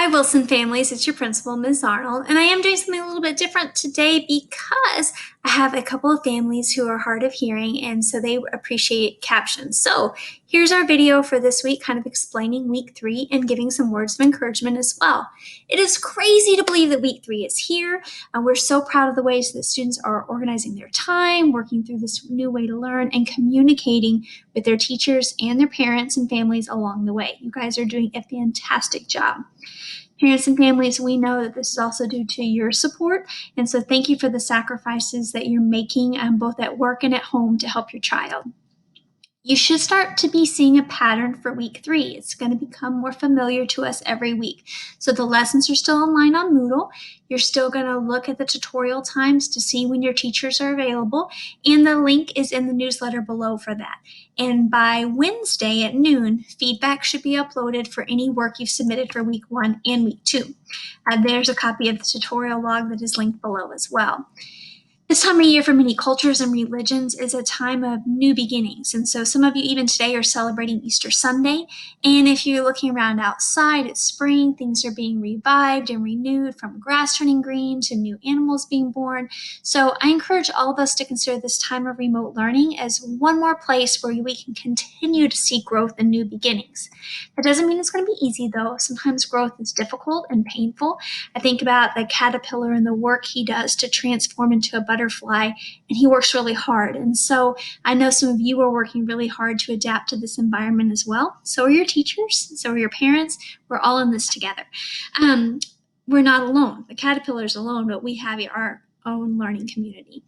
Hi, Wilson families. It's your principal, Ms. Arnold, and I am doing something a little bit different today because I have a couple of families who are hard of hearing, and so they appreciate captions. So here's our video for this week, kind of explaining week 3 and giving some words of encouragement as well. It is crazy to believe that week 3 is here, and we're so proud of the ways that students are organizing their time, working through this new way to learn, and communicating with their teachers and their parents and families along the way. You guys are doing a fantastic job. Parents and families, we know that this is also due to your support, and so thank you for the sacrifices that you're making both at work and at home to help your child. You should start to be seeing a pattern for week 3. It's going to become more familiar to us every week. So the lessons are still online on Moodle. You're still going to look at the tutorial times to see when your teachers are available, and the link is in the newsletter below for that. And by Wednesday at noon, feedback should be uploaded for any work you've submitted for week 1 and week 2. There's a copy of the tutorial log that is linked below as well. This time of year for many cultures and religions is a time of new beginnings. And so some of you even today are celebrating Easter Sunday. And if you're looking around outside, it's spring, things are being revived and renewed, from grass turning green to new animals being born. So I encourage all of us to consider this time of remote learning as one more place where we can continue to see growth and new beginnings. That doesn't mean it's going to be easy, though. Sometimes growth is difficult and painful. I think about the caterpillar and the work he does to transform into a butterfly, and he works really hard. And so I know some of you are working really hard to adapt to this environment as well. So are your teachers, so are your parents. We're all in this together. We're not alone. The caterpillar's alone, but we have our own learning community.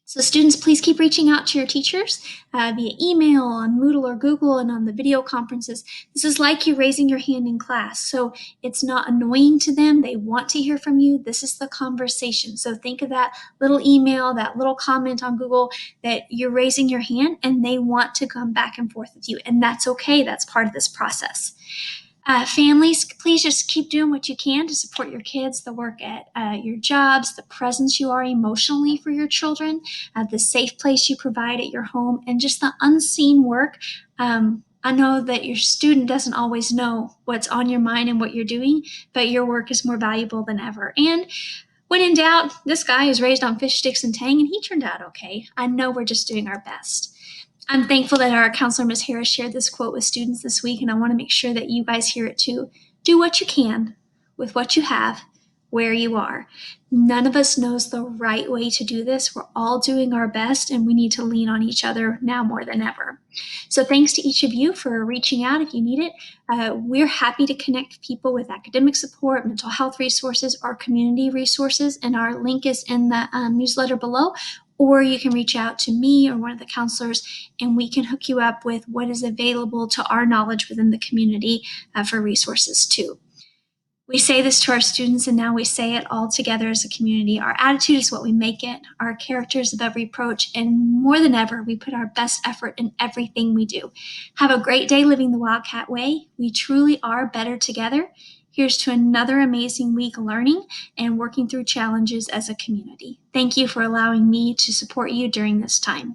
So students, please keep reaching out to your teachers via email, on Moodle or Google, and on the video conferences. This is like you raising your hand in class. So it's not annoying to them. They want to hear from you. This is the conversation. So think of that little email, that little comment on Google, that you're raising your hand and they want to come back and forth with you. And that's okay. That's part of this process. Families, please just keep doing what you can to support your kids, the work at your jobs, the presence you are emotionally for your children, the safe place you provide at your home, and just the unseen work. I know that your student doesn't always know what's on your mind and what you're doing, but your work is more valuable than ever. And when in doubt, this guy is raised on fish sticks and tang, and he turned out okay. I know we're just doing our best. I'm thankful that our counselor, Ms. Harris, shared this quote with students this week, and I want to make sure that you guys hear it too. Do what you can with what you have, where you are. None of us knows the right way to do this. We're all doing our best, and we need to lean on each other now more than ever. So thanks to each of you for reaching out if you need it. We're happy to connect people with academic support, mental health resources, or community resources, and our link is in the newsletter below. Or you can reach out to me or one of the counselors, and we can hook you up with what is available to our knowledge within the community for resources too. We say this to our students, and now we say it all together as a community. Our attitude is what we make it. Our character is above reproach, and more than ever, we put our best effort in everything we do. Have a great day living the Wildcat way. We truly are better together. Here's to another amazing week learning and working through challenges as a community. Thank you for allowing me to support you during this time.